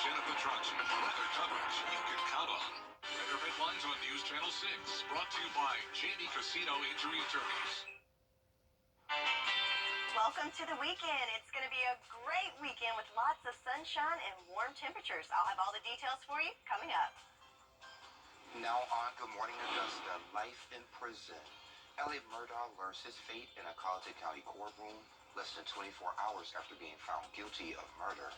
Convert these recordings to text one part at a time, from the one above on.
Wjbf weather coverage you can count on. Weather headlines on News Channel 6, brought to you by Jamie Casino Injury Attorneys. Welcome to the weekend. It's going to be a great weekend with lots of sunshine and warm temperatures. I'll have all the details for you coming up. Now on Good Morning Augusta, life in prison. Elliot Murdaugh learns his fate in a Colleton County courtroom less than 24 hours after being found guilty of murder.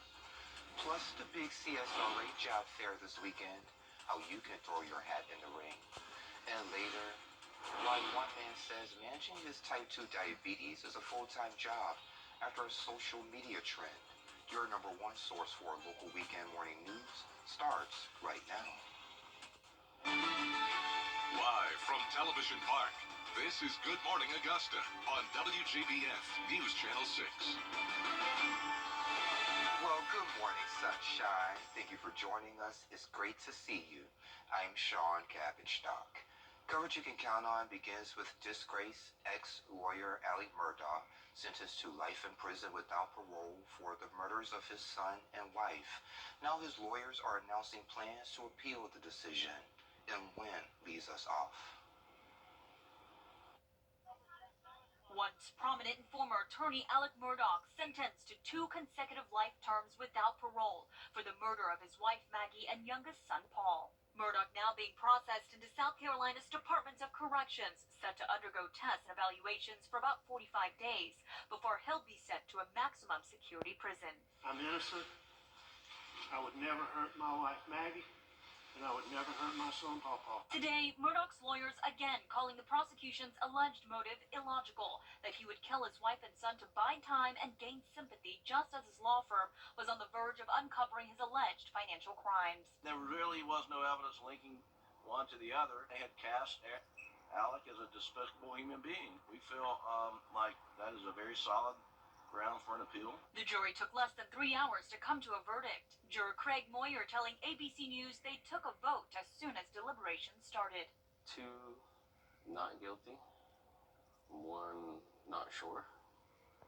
Plus the big CSRA job fair this weekend, how you can throw your hat in the ring. And later, why one man says managing his type 2 diabetes is a full-time job after a social media trend. Your number one source for local weekend morning news starts right now. Live from Television Park, this is Good Morning Augusta on Wjbf News Channel 6. Well, good morning, sunshine. Thank you for joining us. It's great to see you. I'm Sean Cabbage-Stock. Coverage you can count on begins with disgraced ex-lawyer Elliot Murdaugh, sentenced to life in prison without parole for the murders of his son and wife. Now his lawyers are announcing plans to appeal the decision. And when leads us off. Once prominent and former attorney Alec Murdaugh sentenced to 2 consecutive life terms without parole for the murder of his wife Maggie and youngest son Paul. Murdaugh now being processed into South Carolina's Department of Corrections, set to undergo tests and evaluations for about 45 days before he'll be sent to a maximum security prison. I'm innocent. I would never hurt my wife Maggie. And I would never hurt my son, Pawpaw. Today, Murdaugh's lawyers again calling the prosecution's alleged motive illogical, that he would kill his wife and son to buy time and gain sympathy just as his law firm was on the verge of uncovering his alleged financial crimes. There really was no evidence linking one to the other. They had cast Alec as a despicable human being. We feel like that is a very solid ground for an appeal. The jury took less than 3 hours to come to a verdict. Juror Craig Moyer telling ABC News they took a vote as soon as deliberations started. 2 not guilty, 1 not sure,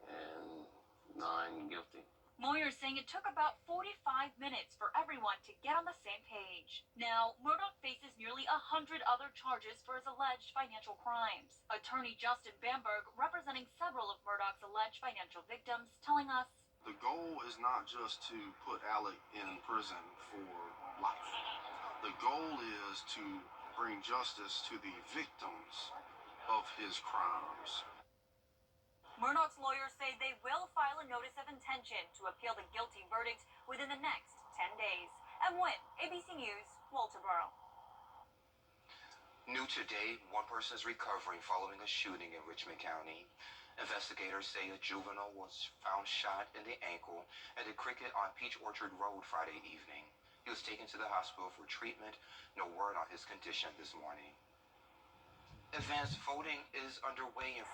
and 9 guilty. Moyer saying it took about 45 minutes for everyone to get on the same page. Now, Murdaugh faces nearly 100 other charges for his alleged financial crimes. Attorney Justin Bamberg, representing several of Murdaugh's alleged financial victims, telling us, the goal is not just to put Alec in prison for life. The goal is to bring justice to the victims of his crimes. Murdaugh's lawyers say they will file a notice of intention to appeal the guilty verdict within the next 10 days. And when? ABC News, Walterboro. New today, one person is recovering following a shooting in Richmond County. Investigators say a juvenile was found shot in the ankle at a cricket on Peach Orchard Road Friday evening. He was taken to the hospital for treatment. No word on his condition this morning. Advanced voting is underway in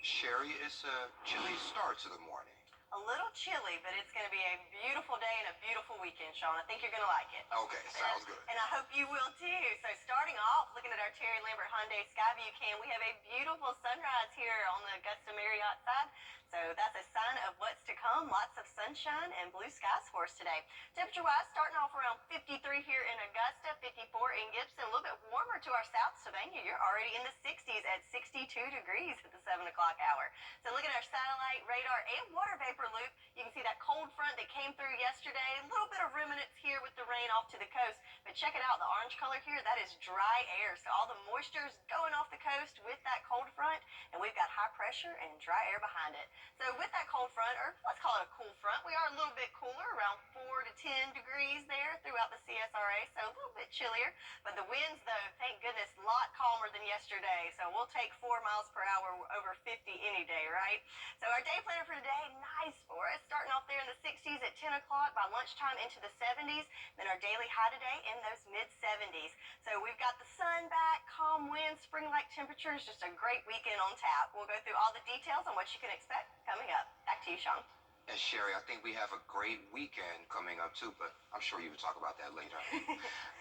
Sherry. It's a chilly start to the morning. A little chilly, but it's going to be a beautiful day and a beautiful weekend, Sean. I think you're going to like it. Okay, sounds good. And I hope you will too. So starting off, looking at our Terry Lambert Hyundai Skyview cam, we have a beautiful sunrise here on the Augusta Marriott side. So that's a sign of what's to come. Lots of sunshine and blue skies for us today. Temperature-wise, starting off around 53 here in Augusta, 54 in Gibson, a little bit warmer to our south, Sylvania. You're already in the 60s at 62 degrees at the 7 o'clock hour. So looking at our satellite, radar, and water vapor loop, you can see that cold front that came through yesterday. A little bit of remnants here with the rain off to the coast. But check it out, the orange color here, that is dry air. So all the moisture is going off the coast with that cold front, and we've got high pressure and dry air behind it. So with that cold front, or let's call it a cool front, we are a little bit cooler, around 4 to 10 degrees there throughout the CSRA, so a little bit chillier. But the winds, though, thank goodness, a lot calmer than yesterday. So we'll take 4 miles per hour over 50 any day, right? So our day planner for today, nice for us. Starting off there in the 60s at 10 o'clock, by lunchtime into the 70s. Then our daily high today in those mid-70s. So we've got the sun back, calm winds, spring-like temperatures, just a great weekend on tap. We'll go through all the details on what you can expect coming up. Back to you, Sean. And Sherry, I think we have a great weekend coming up too, but I'm sure you will talk about that later.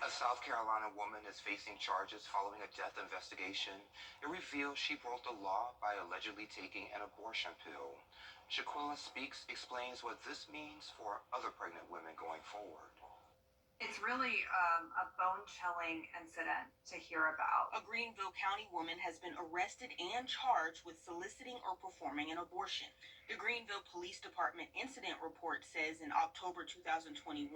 A South Carolina woman is facing charges following a death investigation. It reveals she broke the law by allegedly taking an abortion pill. Shaquilla Speaks explains what this means for other pregnant women going forward. It's really a bone-chilling incident to hear about. A Greenville County woman has been arrested and charged with soliciting or performing an abortion. The Greenville Police Department incident report says in October 2021,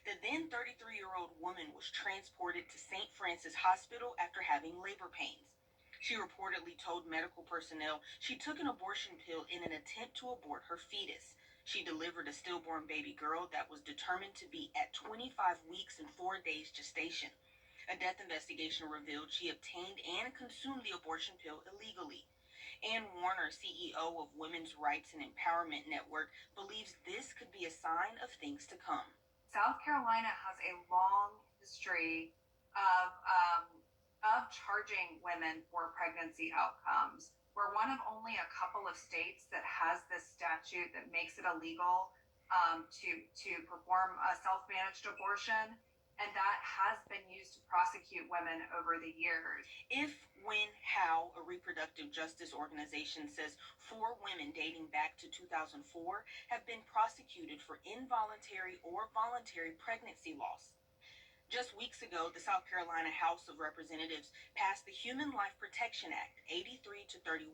the then 33-year-old woman was transported to St. Francis Hospital after having labor pains. She reportedly told medical personnel she took an abortion pill in an attempt to abort her fetus. She delivered a stillborn baby girl that was determined to be at 25 weeks and 4 days gestation. A death investigation revealed she obtained and consumed the abortion pill illegally. Ann Warner, CEO of Women's Rights and Empowerment Network, believes this could be a sign of things to come. South Carolina has a long history of charging women for pregnancy outcomes. We're one of only a couple of states that has this statute that makes it illegal to perform a self-managed abortion, and that has been used to prosecute women over the years. If, when, how, a reproductive justice organization says 4 women dating back to 2004 have been prosecuted for involuntary or voluntary pregnancy loss. Just weeks ago, the South Carolina House of Representatives passed the Human Life Protection Act 83-31,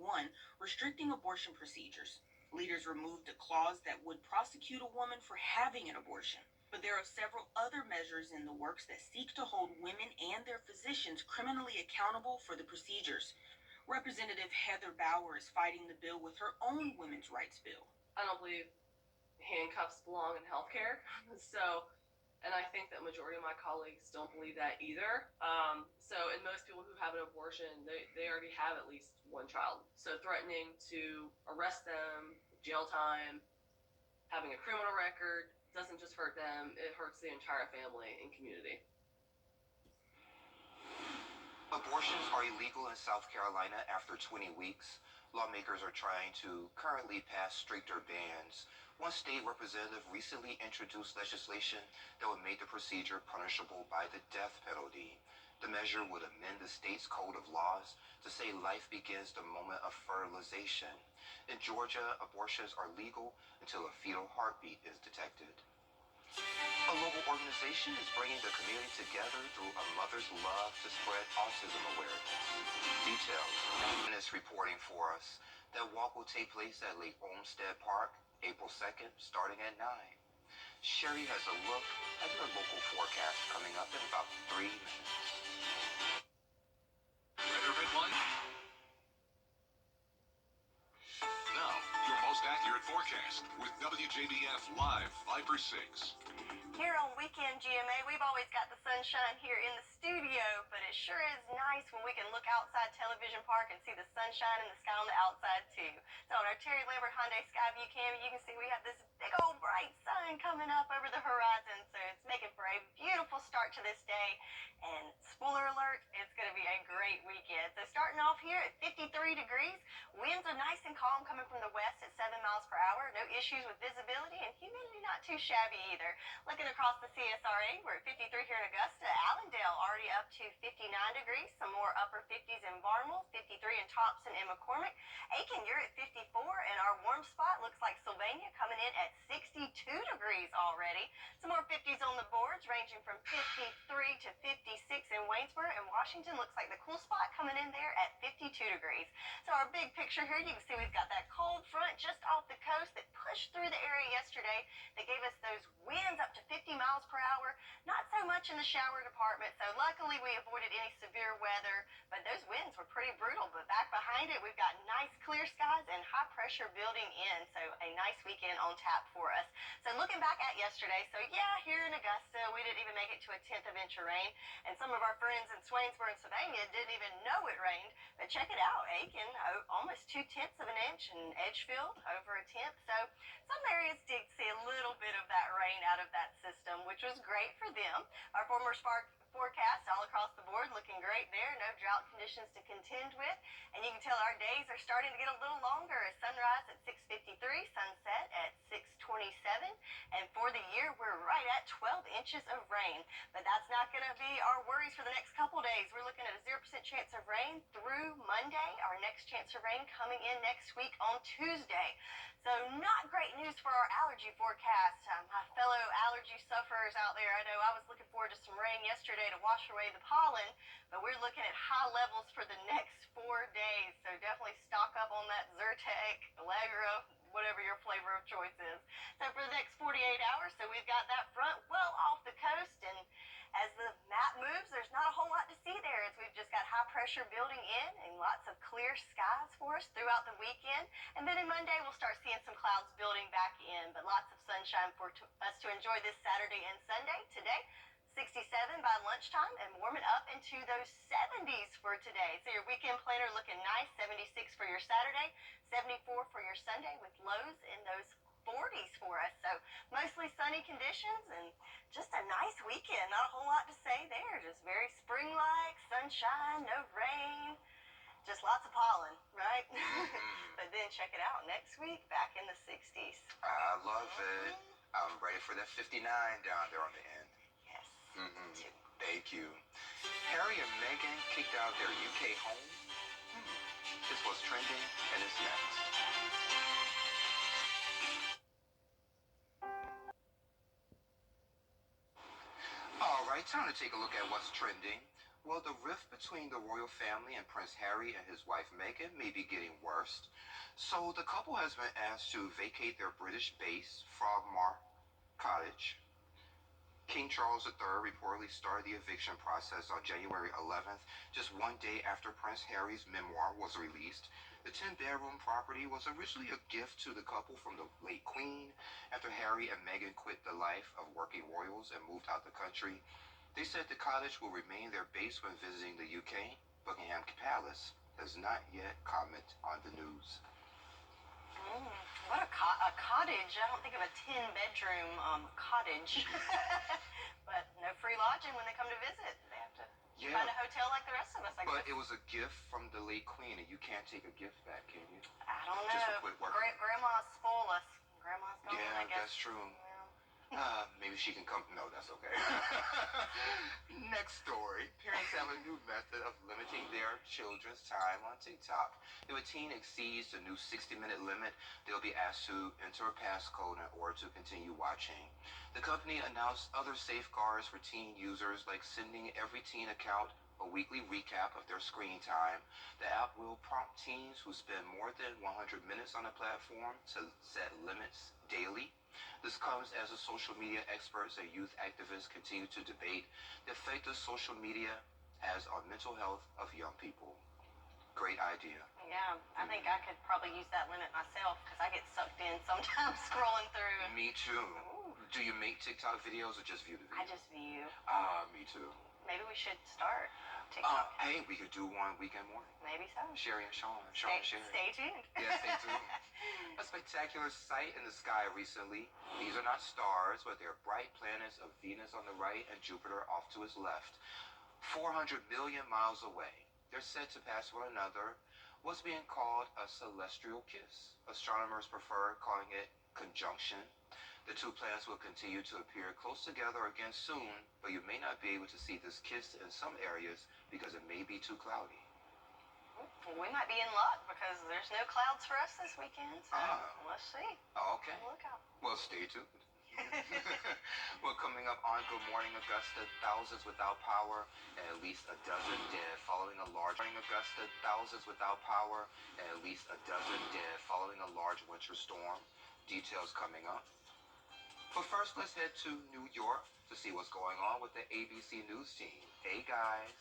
restricting abortion procedures. Leaders removed a clause that would prosecute a woman for having an abortion. But there are several other measures in the works that seek to hold women and their physicians criminally accountable for the procedures. Representative Heather Bauer is fighting the bill with her own women's rights bill. I don't believe handcuffs belong in healthcare. And I think that majority of my colleagues don't believe that either. And most people who have an abortion, they already have at least one child. So threatening to arrest them, jail time, having a criminal record, doesn't just hurt them, it hurts the entire family and community. Abortions are illegal in South Carolina after 20 weeks. Lawmakers are trying to currently pass stricter bans. One state representative recently introduced legislation that would make the procedure punishable by the death penalty. The measure would amend the state's code of laws to say life begins the moment of fertilization. In Georgia, abortions are legal until a fetal heartbeat is detected. A local organization is bringing the community together through a mother's love to spread autism awareness. Details in this reporting for us. That walk will take place at Lake Olmsted Park, April 2nd, starting at 9. Sherry has a look at your local forecast coming up in about 3 minutes. Weather headline. Now, your most accurate forecast with WJBF Live 5/6. Here on Weekend GMA, we've always got the sunshine here in the studio, but it sure is nice when we can look outside Television Park and see the sunshine in the sky on the outside too. So on our Terry Lambert Hyundai Skyview cam, you can see we have this big old bright sun coming up over the horizon, so it's making for a beautiful start to this day. And spoiler alert, it's going to be a great weekend. So starting off here at 53 degrees, winds are nice and calm coming from the west at 7 miles per hour. No issues with visibility, and humidity not too shabby either. Looking across the CSRA, we're at 53 here in Augusta. Allendale already up to 59 degrees. Some more upper 50s in Barnwell, 53 in Thompson and McCormick. Aiken, you're at 54, and our warm spot looks like Sylvania coming in at 62 degrees already. Some more 50s on the boards, ranging from 53 to 56 in Waynesboro, and Washington looks like the cool spot coming in there at 52 degrees. So our big picture here, you can see we've got that cold front just off the coast that pushed through the area yesterday. That gave us those winds up to 50 miles per hour. Not so much in the shower department, so luckily we avoided any severe weather, but those winds were pretty brutal. But back behind it, we've got nice clear skies and high pressure building in, so a nice weekend on tap for us. So looking back at yesterday, so yeah, here in Augusta, we didn't even make it to a 1/10 of an inch of rain, and some of our friends in Swainsboro and Sylvania didn't even know it rained. But check it out, Aiken, almost 2/10 of an inch, and Edgefield over a 1/10. So some areas did see a little bit of that rain out of that system, which was great for them. Our former spark forecast all across the board looking great there. No drought conditions to contend with, and you can tell our days are starting to get a little longer. Sunrise at 6:53, sunset at 6:20. inches of rain. But that's not going to be our worries for the next couple days. We're looking at a 0% chance of rain through Monday. Our next chance of rain coming in next week on Tuesday. So not great news for our allergy forecast. My fellow allergy sufferers out there, I know I was looking forward to some rain yesterday to wash away the pollen, but we're looking at high levels for the next 4 days. So definitely stock up on that Zyrtec, Allegra, whatever your flavor of choice is. So for the next 48 hours, so we've got that front well off the coast, and as the map moves, there's not a whole lot to see there, as we've just got high pressure building in and lots of clear skies for us throughout the weekend. And then on Monday, we'll start seeing some clouds building back in, but lots of sunshine for us to enjoy this Saturday and Sunday. Today, 67 by lunchtime and warming up into those 70s for today. So your weekend planner looking nice. 76 for your Saturday, 74 for your Sunday, with lows in those 40s for us. So mostly sunny conditions and just a nice weekend. Not a whole lot to say there. Just very spring-like, sunshine, no rain, just lots of pollen, right? But then check it out, next week back in the 60s. I love it. I'm ready for that 59 down there on the end. Yes. Too. Thank you. Harry and Meghan kicked out their UK home. This was trending, and it's next. All right, time to take a look at what's trending. Well, the rift between the royal family and Prince Harry and his wife Meghan may be getting worse. So the couple has been asked to vacate their British base, Frogmore Cottage. King Charles III reportedly started the eviction process on January 11th, just 1 day after Prince Harry's memoir was released. The 10-bedroom property was originally a gift to the couple from the late Queen after Harry and Meghan quit the life of working royals and moved out the country. They said the cottage will remain their base when visiting the UK. Buckingham Palace does not yet comment on the news. What a cottage. I don't think of a 10-bedroom cottage. But no free lodging when they come to visit. They have to find a hotel like the rest of us, I guess. But it was a gift from the late Queen, and you can't take a gift back, can you? I don't know. Just for quit working. Grandma's spoil us. Grandma's gone, I guess. That's true. Maybe she can come. No, that's okay. Next story. Parents have a new method of limiting their children's time on TikTok. If a teen exceeds the new 60-minute limit, they'll be asked to enter a passcode in order to continue watching. The company announced other safeguards for teen users, like sending every teen account a weekly recap of their screen time. The app will prompt teens who spend more than 100 minutes on the platform to set limits daily. This comes as the social media experts and youth activists continue to debate the effect of social media has on mental health of young people. Great idea. Yeah, I think I could probably use that limit myself, because I get sucked in sometimes scrolling through. Me too. Do you make TikTok videos or just view the videos? I just view. Me too. Maybe we should start TikTok. Hey, we could do one weekend morning. Maybe so. Sherry and Sean. Sean and Sherry. Stay tuned. Yeah, stay tuned. A spectacular sight in the sky recently. These are not stars, but they're bright planets of Venus on the right and Jupiter off to its left. 400 million miles away. They're said to pass one another. What's being called a celestial kiss. Astronomers prefer calling it conjunction. The two planets will continue to appear close together again soon, but you may not be able to see this kiss in some areas because it may be too cloudy. We might be in luck because there's no clouds for us this weekend, so let's see. Okay. Look out. Well, stay tuned. Well, coming up on Good Morning Augusta, thousands without power and at least a dozen dead following a large Augusta, thousands without power and at least a dozen dead following a large winter storm. Details coming up. But first, let's head to New York to see what's going on with the ABC News team. Hey, guys.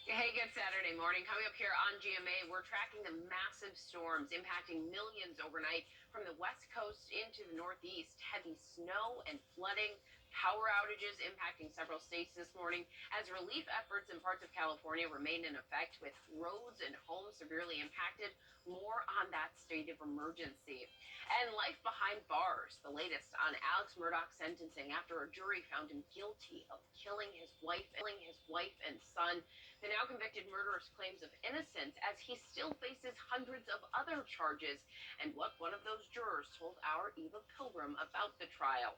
Hey, good Saturday morning. Coming up here on GMA, we're tracking the massive storms impacting millions overnight from the west coast into the northeast. Heavy snow and flooding, power outages impacting several states this morning as relief efforts in parts of California remain in effect, with roads and homes severely impacted. More on that state of emergency. And life behind bars, the latest on Alex Murdaugh's sentencing after a jury found him guilty of killing his wife and son. The now convicted murderer's claims of innocence as he still faces hundreds of other charges, and what one of those jurors told our Eva Pilgrim about the trial.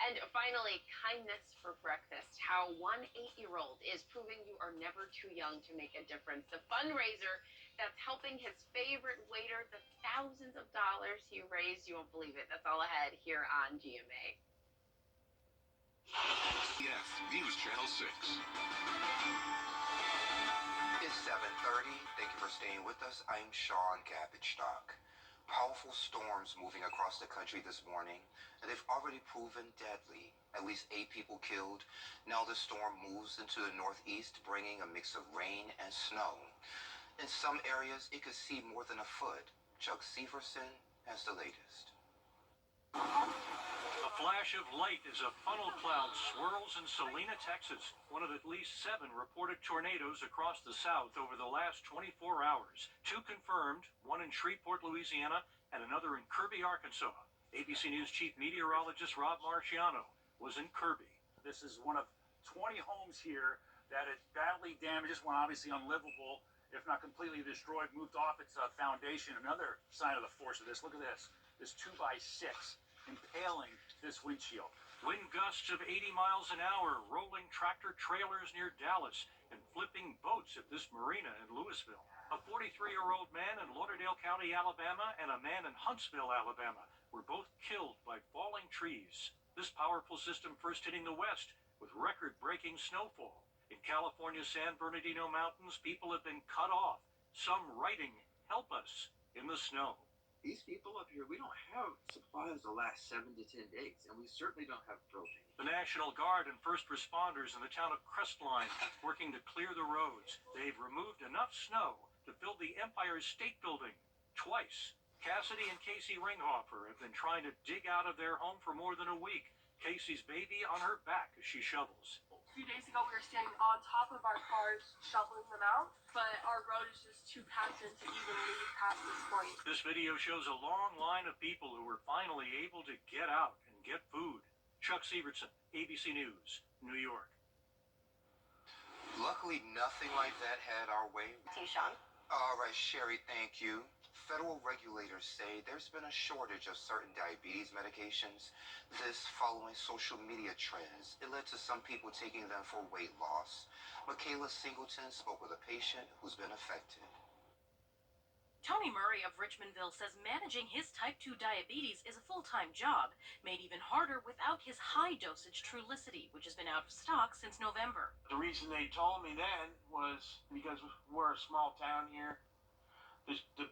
And finally, make kindness for breakfast. How one 8-year-old is proving you are never too young to make a difference. The fundraiser that's helping his favorite waiter, the thousands of dollars he raised. You won't believe it. That's all ahead here on GMA. Wjbf News Channel 6. It's 7:30. Thank you for staying with us. I'm Sean Cabbage-Stock. Powerful storms moving across the country this morning, and they've already proven deadly. At least 8 people killed. Now the storm moves into the northeast, bringing a mix of rain and snow. In some areas, it could see more than a foot. Chuck Severson has the latest. A flash of light as a funnel cloud swirls in Salina, Texas, one of at least 7 reported tornadoes across the South over the last 24 hours. 2 confirmed, one in Shreveport, Louisiana, and another in Kirby, Arkansas. ABC News Chief Meteorologist Rob Marciano was in Kirby. This is one of 20 homes here that is badly damaged, one obviously unlivable, if not completely destroyed, moved off its foundation. Another sign of the force of this, look at this 2x6 impaling this windshield. Wind gusts of 80 miles an hour, rolling tractor trailers near Dallas, and flipping boats at this marina in Louisville. A 43-year-old man in Lauderdale County, Alabama, and a man in Huntsville, Alabama, were both killed by falling trees. This powerful system first hitting the West with record-breaking snowfall. In California's San Bernardino Mountains, people have been cut off, some writing, "Help us," in the snow. These people up here, we don't have supplies the last 7 to 10 days, and we certainly don't have propane. The National Guard and first responders in the town of Crestline working to clear the roads. They've removed enough snow to fill the Empire State Building twice. Cassidy and Casey Ringhofer have been trying to dig out of their home for more than a week. Casey's baby on her back as she shovels. A few days ago, we were standing on top of our cars shoveling them out, but our road is just too packed in to even leave past this point. This video shows a long line of people who were finally able to get out and get food. Chuck Severson, ABC News, New York. Luckily, nothing like that had our way. To you, Sean. All right, Sherry, thank you. Federal regulators say there's been a shortage of certain diabetes medications. This following social media trends. It led to some people taking them for weight loss. Michaela Singleton spoke with a patient who's been affected. Tony Murray of Richmondville says managing his type 2 diabetes is a full-time job, made even harder without his high-dosage Trulicity, which has been out of stock since November. The reason they told me then was because we're a small town here. The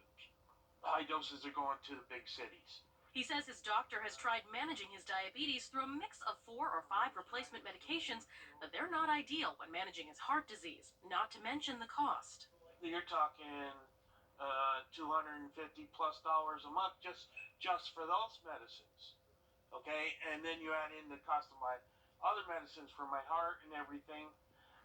high doses are going to the big cities. He says his doctor has tried managing his diabetes through a mix of 4 or 5 replacement medications, but they're not ideal when managing his heart disease, not to mention the cost. You're talking $250+ a month just for those medicines, okay? And then you add in the cost of my other medicines for my heart and everything.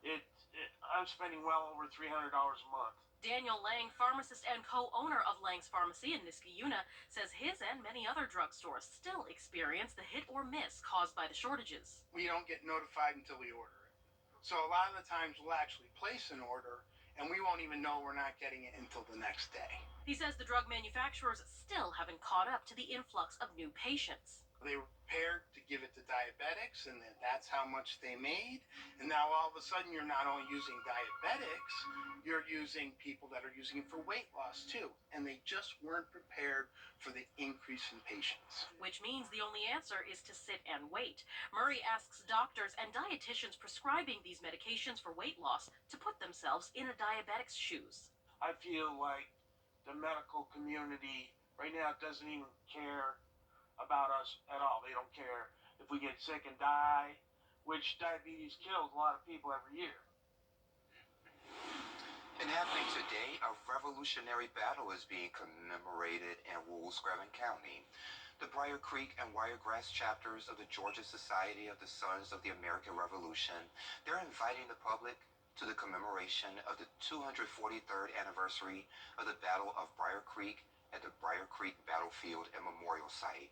I'm spending well over $300 a month. Daniel Lang, pharmacist and co-owner of Lang's Pharmacy in Niskayuna, says his and many other drugstores still experience the hit or miss caused by the shortages. We don't get notified until we order it. So a lot of the times we'll actually place an order and we won't even know we're not getting it until the next day. He says the drug manufacturers still haven't caught up to the influx of new patients. They were prepared to give it to diabetics, and that's how much they made. And now all of a sudden you're not only using diabetics, you're using people that are using it for weight loss too. And they just weren't prepared for the increase in patients. Which means the only answer is to sit and wait. Murray asks doctors and dietitians prescribing these medications for weight loss to put themselves in a diabetic's shoes. I feel like the medical community right now doesn't even care about us at all. They don't care if we get sick and die, which diabetes kills a lot of people every year. And happening today, a revolutionary battle is being commemorated in Roosevelt County. The Briar Creek and Wiregrass chapters of the Georgia Society of the Sons of the American Revolution, they're inviting the public to the commemoration of the 243rd anniversary of the Battle of Briar Creek at the Briar Creek Battlefield and Memorial Site.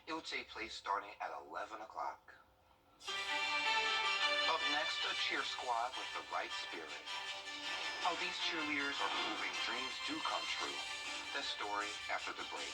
It will take place starting at 11 o'clock. Up next, a cheer squad with the right spirit. How these cheerleaders are proving dreams do come true. That story after the break.